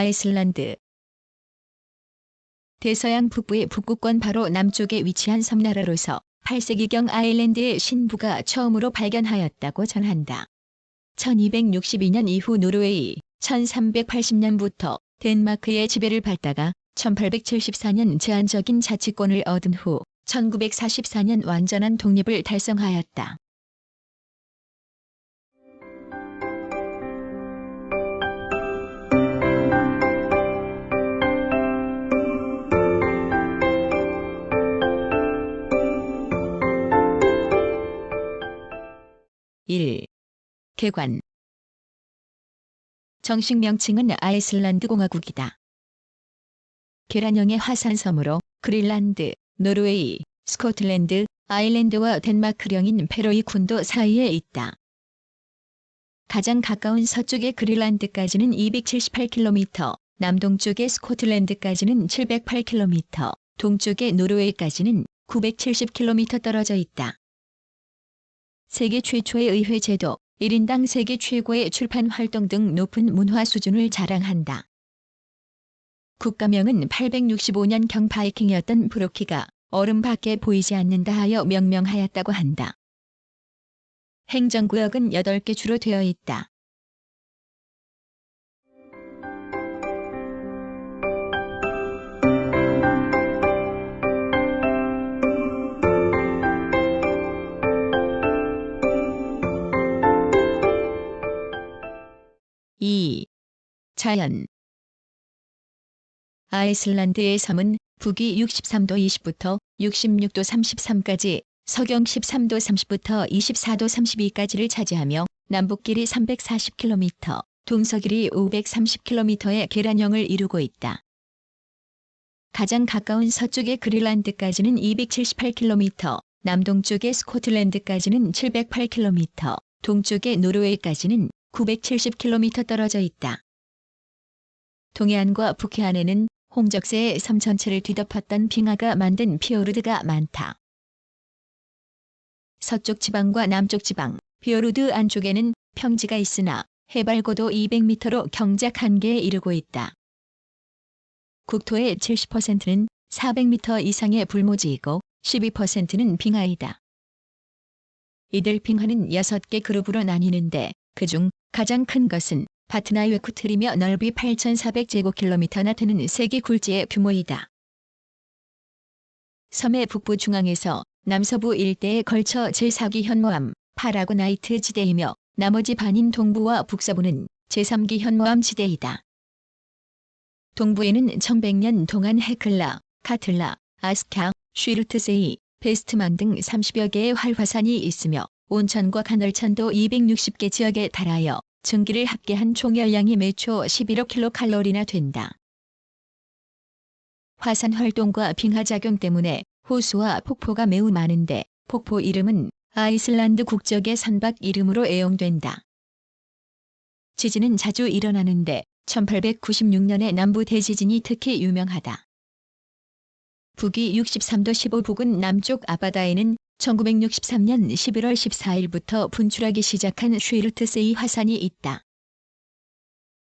아이슬란드. 대서양 북부의 북극권 바로 남쪽에 위치한 섬나라로서 8세기경 아일랜드의 신부가 처음으로 발견하였다고 전한다. 1262년 이후 노르웨이, 1380년부터 덴마크의 지배를 받다가 1874년 제한적인 자치권을 얻은 후 1944년 완전한 독립을 달성하였다. (1) 개관. 정식 명칭은 아이슬란드 공화국이다. 계란형의 화산섬으로 그린란드, 노르웨이, 스코틀랜드, 아일랜드와 덴마크령인 페로이 군도 사이에 있다. 가장 가까운 서쪽의 그린란드까지는 278km, 남동쪽의 스코틀랜드까지는 708km, 동쪽의 노르웨이까지는 970km 떨어져 있다. 세계 최초의 의회 제도, 1인당 세계 최고의 출판 활동 등 높은 문화 수준을 자랑한다. 국가명은 865년경 바이킹이었던 브로키가 얼음 밖에 보이지 않는다 하여 명명하였다고 한다. 행정구역은 8개 주로 되어 있다. (2) 자연. 아이슬란드의 섬은 북위 63도 20부터 66도 33까지, 서경 13도 30부터 24도 32까지를 차지하며 남북길이 340km, 동서길이 530km의 계란형을 이루고 있다. 가장 가까운 서쪽의 그린란드까지는 278km, 남동쪽의 스코틀랜드까지는 708km, 동쪽의 노르웨이까지는 970km 떨어져 있다. 동해안과 북해안에는 홍적세의 섬 전체를 뒤덮었던 빙하가 만든 피오르드가 많다. 서쪽 지방과 남쪽 지방, 피오르드 안쪽에는 평지가 있으나 해발 고도 200m로 경작 한계에 이르고 있다. 국토의 70%는 400m 이상의 불모지이고 12%는 빙하이다. 이들 빙하는 6개 그룹으로 나뉘는데 그중 가장 큰 것은 바트나이웨쿠틀이며 넓이 8,400제곱킬로미터나 되는 세계 굴지의 규모이다. 섬의 북부 중앙에서 남서부 일대에 걸쳐 제4기 현모암, 파라고나이트 지대이며 나머지 반인 동부와 북서부는 제3기 현모암 지대이다. 동부에는 1100년 동안 헤클라, 카틀라, 아스캬, 슈르트세이, 베스트만 등 30여 개의 활화산이 있으며 온천과 간헐천도 260개 지역에 달하여 증기를 합계한 총열량이 매초 11억 kcal나 된다. 화산 활동과 빙하 작용 때문에 호수와 폭포가 매우 많은데 폭포 이름은 아이슬란드 국적의 선박 이름으로 애용된다. 지진은 자주 일어나는데 1896년의 남부 대지진이 특히 유명하다. 북위 63도 15북은 남쪽 아바다에는 1963년 11월 14일부터 분출하기 시작한 슈르트세이 화산이 있다.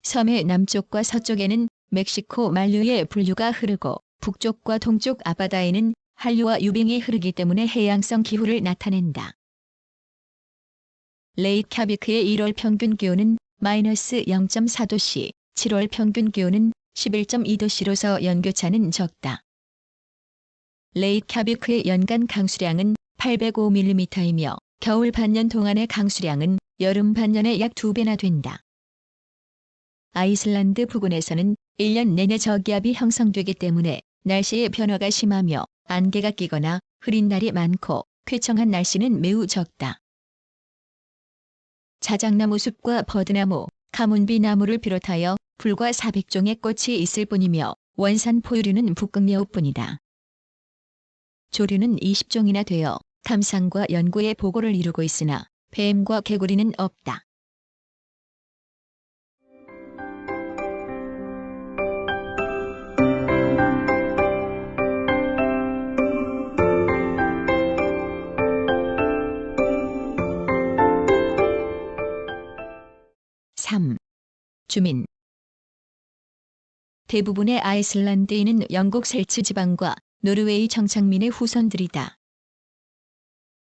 섬의 남쪽과 서쪽에는 멕시코 만류의 분류가 흐르고 북쪽과 동쪽 아바다에는 한류와 유빙이 흐르기 때문에 해양성 기후를 나타낸다. 레이캬비크의 1월 평균 기온은 마이너스 0.4도씨, 7월 평균 기온은 11.2도씨로서 연교차는 적다. 레이캬비크의 연간 강수량은 805mm이며 겨울 반년 동안의 강수량은 여름 반년의 약 2배나 된다. 아이슬란드 부근에서는 1년 내내 저기압이 형성되기 때문에 날씨의 변화가 심하며 안개가 끼거나 흐린 날이 많고 쾌청한 날씨는 매우 적다. 자작나무 숲과 버드나무, 가문비나무를 비롯하여 불과 400종의 꽃이 있을 뿐이며 원산 포유류는 북극여우뿐이다. 조류는 20종이나 되어 탐상과 연구의 보고를 이루고 있으나 뱀과 개구리는 없다. (3) 주민. 대부분의 아이슬란드인은 영국 셀츠 지방과 노르웨이 정착민의 후손들이다.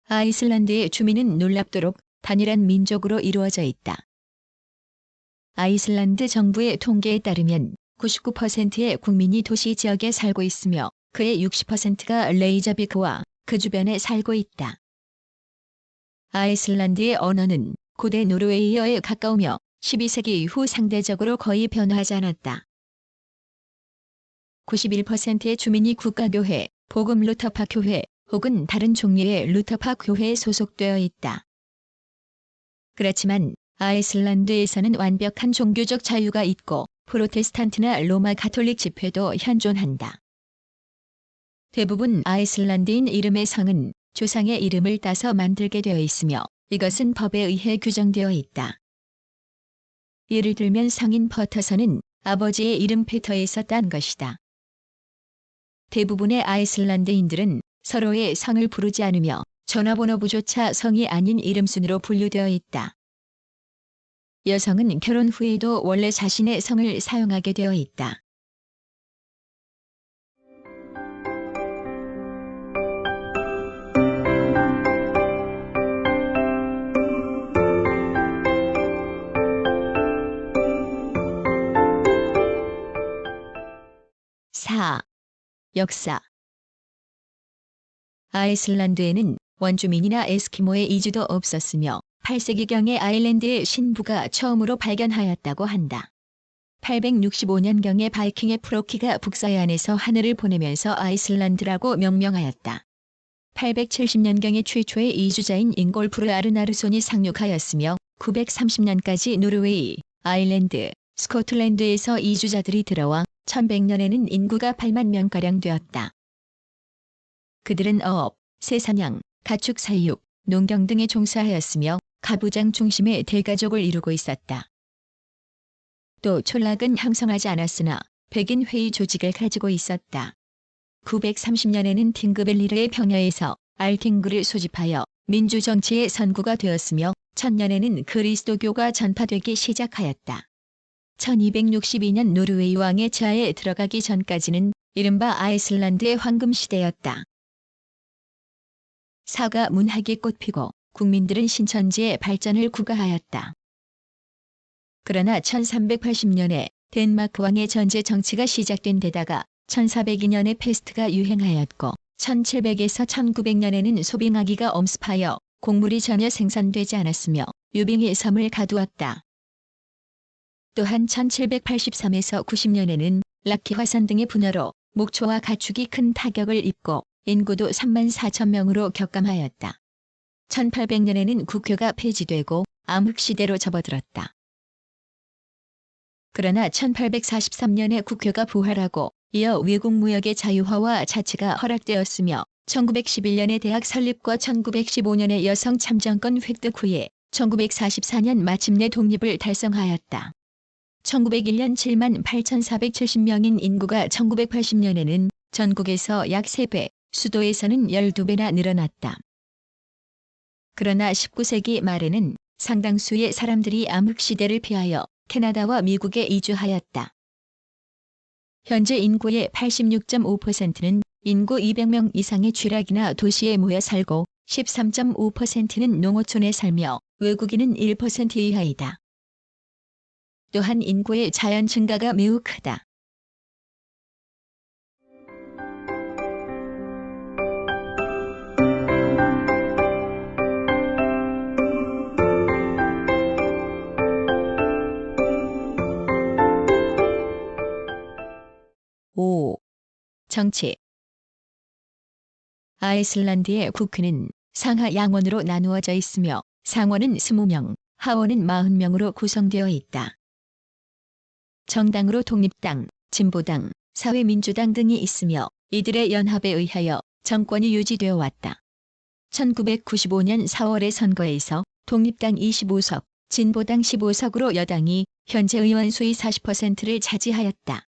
아이슬란드의 주민은 놀랍도록 단일한 민족으로 이루어져 있다. 아이슬란드 정부의 통계에 따르면 99%의 국민이 도시 지역에 살고 있으며 그의 60%가 레이자비크와 그 주변에 살고 있다. 아이슬란드의 언어는 고대 노르웨이어에 가까우며 12세기 이후 상대적으로 거의 변화하지 않았다. 91%의 주민이 국가교회, 복음 루터파 교회 혹은 다른 종류의 루터파 교회에 소속되어 있다. 그렇지만 아이슬란드에서는 완벽한 종교적 자유가 있고 프로테스탄트나 로마 가톨릭 집회도 현존한다. 대부분 아이슬란드인 이름의 성은 조상의 이름을 따서 만들게 되어 있으며 이것은 법에 의해 규정되어 있다. 예를 들면 성인 퍼터선은 아버지의 이름 페터에서 딴 것이다. 대부분의 아이슬란드인들은 서로의 성을 부르지 않으며 전화번호부조차 성이 아닌 이름순으로 분류되어 있다. 여성은 결혼 후에도 원래 자신의 성을 사용하게 되어 있다. 역사. 아이슬란드에는 원주민이나 에스키모의 이주도 없었으며 8세기경에 아일랜드의 신부가 처음으로 발견하였다고 한다. 865년경에 바이킹의 프로키가 북서해안에서 하늘을 보내면서 아이슬란드라고 명명하였다. 870년경에 최초의 이주자인 잉골프르 아르나르손이 상륙하였으며 930년까지 노르웨이, 아일랜드, 스코틀랜드에서 이주자들이 들어와 1100년에는 인구가 8만 명가량 되었다. 그들은 어업, 새사냥, 가축 사육, 농경 등에 종사하였으며 가부장 중심의 대가족을 이루고 있었다. 또 촌락은 형성하지 않았으나 백인 회의 조직을 가지고 있었다. 930년에는 팅그벨리르의 병야에서 알팅그를 소집하여 민주정치의 선구가 되었으며 1000년에는 그리스도교가 전파되기 시작하였다. 1262년 노르웨이 왕의 제하에 들어가기 전까지는 이른바 아이슬란드의 황금시대였다. 사과 문학이 꽃피고 국민들은 신천지의 발전을 구가하였다. 그러나 1380년에 덴마크 왕의 전제 정치가 시작된 데다가 1402년에 패스트가 유행하였고 1700에서 1900년에는 소빙아기가 엄습하여 곡물이 전혀 생산되지 않았으며 유빙이 섬을 가두었다. 또한 1783에서 90년에는 락키 화산 등의 분화로 목초와 가축이 큰 타격을 입고 인구도 3만 4천 명으로 격감하였다. 1800년에는 국교가 폐지되고 암흑시대로 접어들었다. 그러나 1843년에 국교가 부활하고 이어 외국 무역의 자유화와 자치가 허락되었으며 1911년에 대학 설립과 1915년에 여성 참정권 획득 후에 1944년 마침내 독립을 달성하였다. 1901년 7만 8,470명인 인구가 1980년에는 전국에서 약 3배, 수도에서는 12배나 늘어났다. 그러나 19세기 말에는 상당수의 사람들이 암흑시대를 피하여 캐나다와 미국에 이주하였다. 현재 인구의 86.5%는 인구 200명 이상의 쥐락이나 도시에 모여 살고 13.5%는 농어촌에 살며 외국인은 1% 이하이다. 또한 인구의 자연 증가가 매우 크다. 정치. 아이슬란드의 국회는 상하 양원으로 나누어져 있으며 상원은 20명, 하원은 40명으로 구성되어 있다. 정당으로 독립당, 진보당, 사회민주당 등이 있으며 이들의 연합에 의하여 정권이 유지되어 왔다. 1995년 4월의 선거에서 독립당 25석, 진보당 15석으로 여당이 현재 의원 수의 40%를 차지하였다.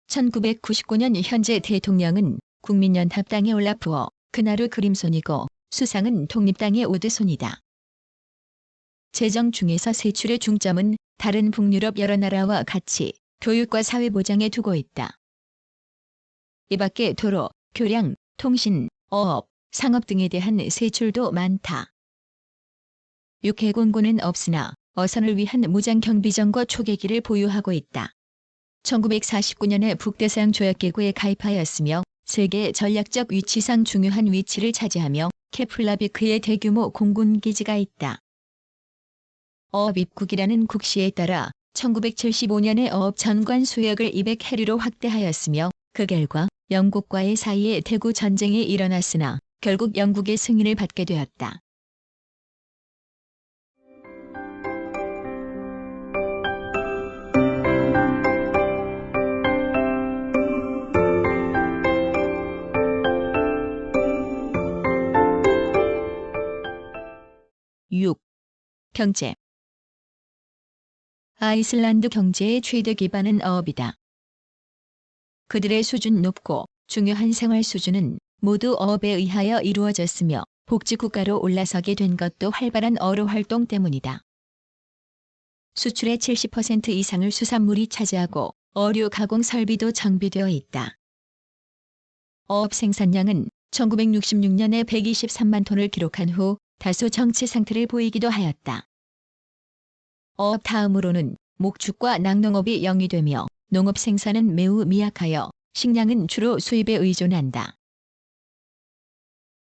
1999년 현재 대통령은 국민연합당의 올라프 그나르 그림손이고 수상은 독립당의 오드손이다. 재정 중에서 세출의 중점은 다른 북유럽 여러 나라와 같이 교육과 사회보장에 두고 있다. 이 밖에 도로, 교량, 통신, 어업, 상업 등에 대한 세출도 많다. 육해공군은 없으나 어선을 위한 무장경비정거 초계기를 보유하고 있다. 1949년에 북대서양 조약기구에 가입하였으며 세계 전략적 위치상 중요한 위치를 차지하며 케플라비크에 대규모 공군기지가 있다. 어업 입국이라는 국시에 따라 1975년에 어업 전관 수역을 200해리로 확대하였으며 그 결과 영국과의 사이에 대구 전쟁이 일어났으나 결국 영국의 승인을 받게 되었다. (6) 경제. 아이슬란드 경제의 최대 기반은 어업이다. 그들의 수준 높고 중요한 생활 수준은 모두 어업에 의하여 이루어졌으며 복지국가로 올라서게 된 것도 활발한 어로 활동 때문이다. 수출의 70% 이상을 수산물이 차지하고 어류 가공 설비도 정비되어 있다. 어업 생산량은 1966년에 123만 톤을 기록한 후 다소 정체 상태를 보이기도 하였다. 어업 다음으로는 목축과 낙농업이 영위되며 농업 생산은 매우 미약하여 식량은 주로 수입에 의존한다.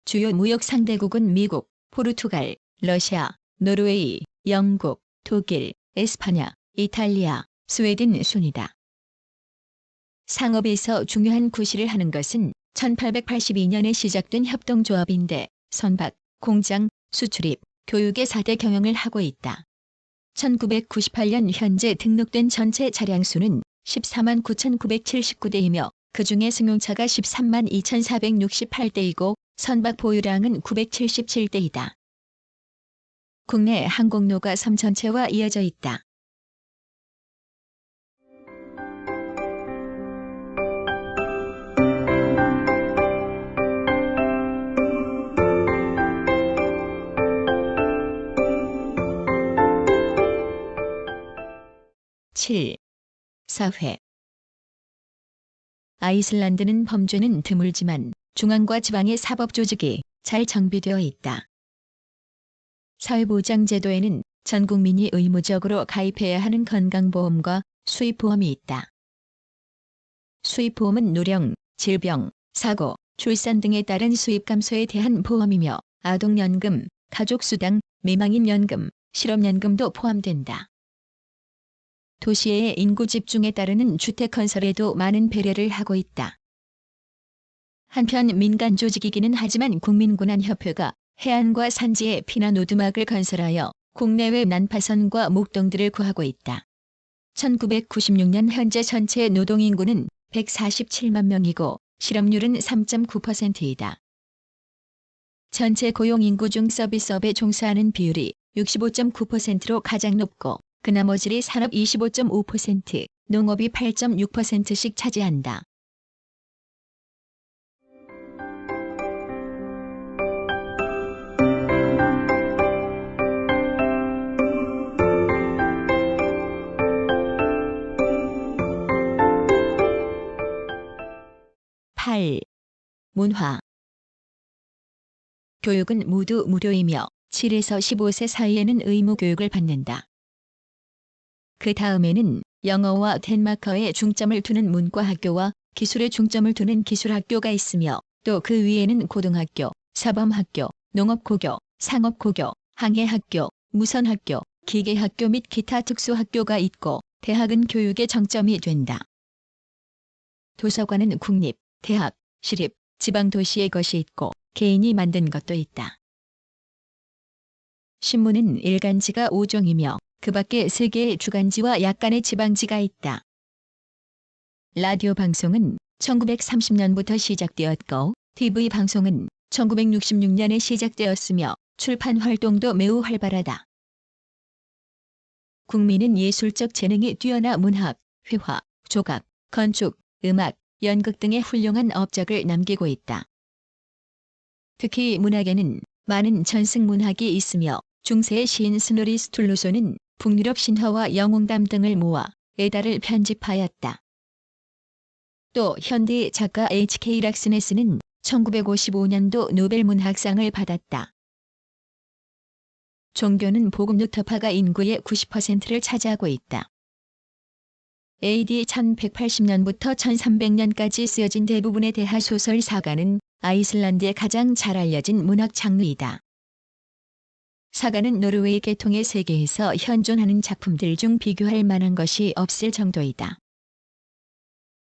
주요 무역 상대국은 미국, 포르투갈, 러시아, 노르웨이, 영국, 독일, 에스파냐, 이탈리아, 스웨덴 순이다. 상업에서 중요한 구실을 하는 것은 1882년에 시작된 협동조합인데 선박, 공장, 수출입, 교육의 4대 경영을 하고 있다. 1998년 현재 등록된 전체 차량 수는 14만 9,979대이며 그중에 승용차가 13만 2,468대이고 선박 보유량은 977대이다. 국내 항공로가 섬 전체와 이어져 있다. (7) 사회. 아이슬란드는 범죄는 드물지만 중앙과 지방의 사법 조직이 잘 정비되어 있다. 사회보장제도에는 전 국민이 의무적으로 가입해야 하는 건강보험과 수입보험이 있다. 수입보험은 노령, 질병, 사고, 출산 등에 따른 수입 감소에 대한 보험이며 아동연금, 가족수당, 미망인연금, 실업연금도 포함된다. 도시의 인구 집중에 따르는 주택 건설에도 많은 배려를 하고 있다. 한편 민간 조직이기는 하지만 국민군안협회가 해안과 산지에 피난 오두막을 건설하여 국내외 난파선과 목동들을 구하고 있다. 1996년 현재 전체 노동인구는 147만 명이고 실업률은 3.9%이다. 전체 고용인구 중 서비스업에 종사하는 비율이 65.9%로 가장 높고 그 나머지를 산업 25.5%, 농업이 8.6%씩 차지한다. (8) 문화. 교육은 모두 무료이며 7에서 15세 사이에는 의무 교육을 받는다. 그 다음에는 영어와 덴마크어에 중점을 두는 문과학교와 기술에 중점을 두는 기술학교가 있으며 또 그 위에는 고등학교, 사범학교, 농업고교, 상업고교, 항해학교, 무선학교, 기계학교 및 기타 특수학교가 있고 대학은 교육의 정점이 된다. 도서관은 국립, 대학, 시립, 지방도시의 것이 있고 개인이 만든 것도 있다. 신문은 일간지가 5종이며 그 밖에 3개의 주간지와 약간의 지방지가 있다. 라디오 방송은 1930년부터 시작되었고 TV 방송은 1966년에 시작되었으며 출판 활동도 매우 활발하다. 국민은 예술적 재능이 뛰어나 문학, 회화, 조각, 건축, 음악, 연극 등의 훌륭한 업적을 남기고 있다. 특히 문학에는 많은 전승문학이 있으며 중세의 시인 스노리 스툴루소는 북유럽 신화와 영웅담 등을 모아 에다를 편집하였다. 또 현대 작가 H.K. 락스네스는 1955년도 노벨문학상을 받았다. 종교는 복음 루터파가 인구의 90%를 차지하고 있다. AD 1180년부터 1300년까지 쓰여진 대부분의 대하소설 사가는 아이슬란드의 가장 잘 알려진 문학 장르이다. 사가는 노르웨이 계통의 세계에서 현존하는 작품들 중 비교할 만한 것이 없을 정도이다.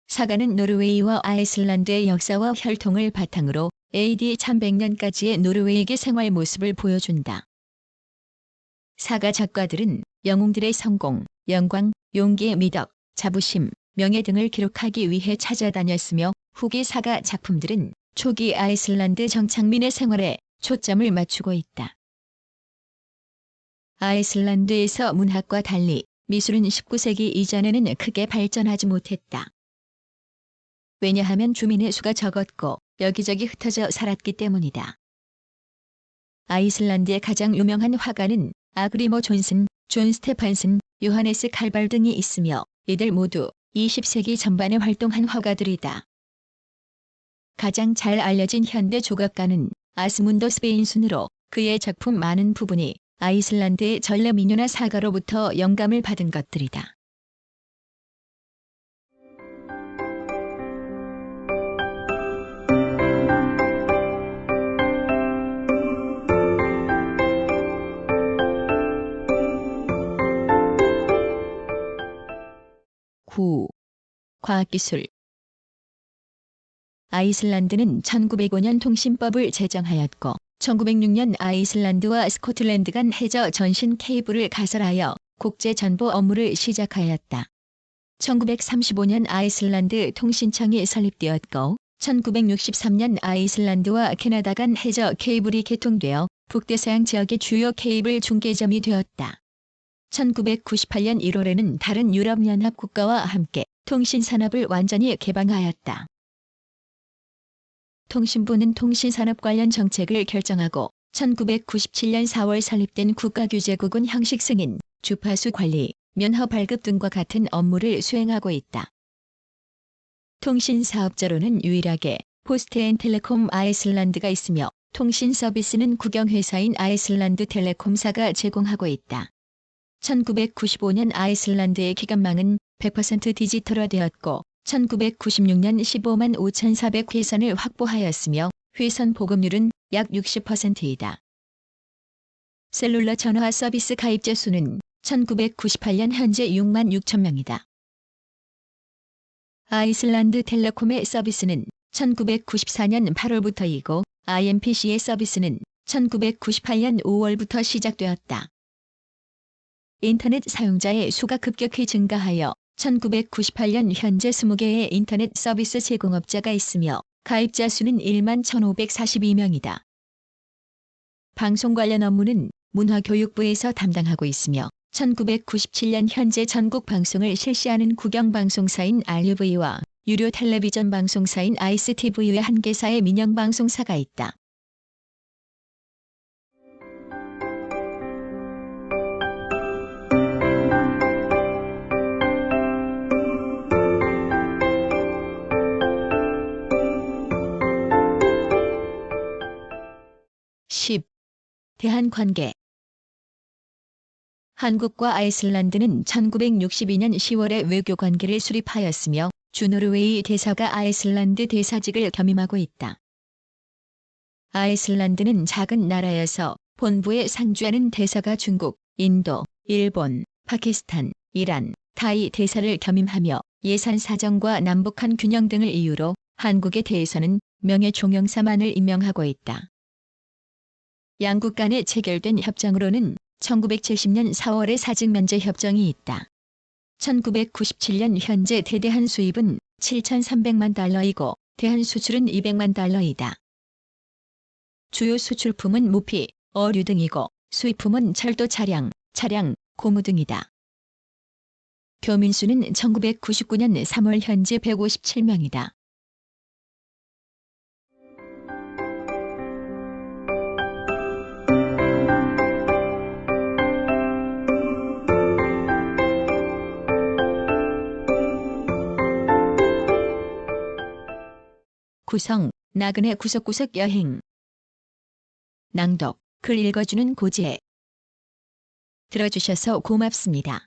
사가는 노르웨이와 아이슬란드의 역사와 혈통을 바탕으로 AD 1100년까지의 노르웨이의 생활 모습을 보여준다. 사가 작가들은 영웅들의 성공, 영광, 용기의 미덕, 자부심, 명예 등을 기록하기 위해 찾아다녔으며 후기 사가 작품들은 초기 아이슬란드 정착민의 생활에 초점을 맞추고 있다. 아이슬란드에서 문학과 달리 미술은 19세기 이전에는 크게 발전하지 못했다. 왜냐하면 주민의 수가 적었고 여기저기 흩어져 살았기 때문이다. 아이슬란드의 가장 유명한 화가는 아그리모 존슨, 존 스테판슨, 요하네스 칼발 등이 있으며 이들 모두 20세기 전반에 활동한 화가들이다. 가장 잘 알려진 현대 조각가는 아스문더 스베인순으로 그의 작품 많은 부분이 아이슬란드의 전래 민요나 사가로부터 영감을 받은 것들이다. 과학기술. 아이슬란드는 1905년 통신법을 제정하였고 1906년 아이슬란드와 스코틀랜드 간 해저 전신 케이블을 가설하여 국제 전보 업무를 시작하였다. 1935년 아이슬란드 통신청이 설립되었고 1963년 아이슬란드와 캐나다 간 해저 케이블이 개통되어 북대서양 지역의 주요 케이블 중개점이 되었다. 1998년 1월에는 다른 유럽연합 국가와 함께 통신산업을 완전히 개방하였다. 통신부는 통신산업 관련 정책을 결정하고 1997년 4월 설립된 국가규제국은 형식 승인, 주파수 관리, 면허 발급 등과 같은 업무를 수행하고 있다. 통신사업자로는 유일하게 포스트앤텔레콤 아이슬란드가 있으며 통신 서비스는 국영회사인 아이슬란드 텔레콤사가 제공하고 있다. 1995년 아이슬란드의 기관망은 100% 디지털화되었고 1996년 15만 5,400 회선을 확보하였으며 회선 보급률은 약 60%이다. 셀룰러 전화 서비스 가입자 수는 1998년 현재 6만 6천 명이다. 아이슬란드 텔레콤의 서비스는 1994년 8월부터이고 IMPC의 서비스는 1998년 5월부터 시작되었다. 인터넷 사용자의 수가 급격히 증가하여 1998년 현재 20개의 인터넷 서비스 제공업자가 있으며 가입자 수는 1만 1,542명이다. 방송 관련 업무는 문화교육부에서 담당하고 있으며 1997년 현재 전국 방송을 실시하는 국영방송사인 RUV와 유료 텔레비전 방송사인 ICTV의 한 개사의 민영방송사가 있다. 대한관계. 한국과 아이슬란드는 1962년 10월에 외교관계를 수립하였으며 주노르웨이 대사가 아이슬란드 대사직을 겸임하고 있다. 아이슬란드는 작은 나라여서 본부에 상주하는 대사가 중국, 인도, 일본, 파키스탄, 이란, 타이 대사를 겸임하며 예산 사정과 남북한 균형 등을 이유로 한국에 대해서는 명예종용사만을 임명하고 있다. 양국 간에 체결된 협정으로는 1970년 4월에 사직면제 협정이 있다. 1997년 현재 대대한 수입은 7,300만 달러이고 대한 수출은 200만 달러이다. 주요 수출품은 무피, 어류 등이고 수입품은 철도 차량, 고무 등이다. 교민수는 1999년 3월 현재 157명이다. 구성 나그네 구석구석 여행. 낭독 글 읽어주는 고지혜. 들어주셔서 고맙습니다.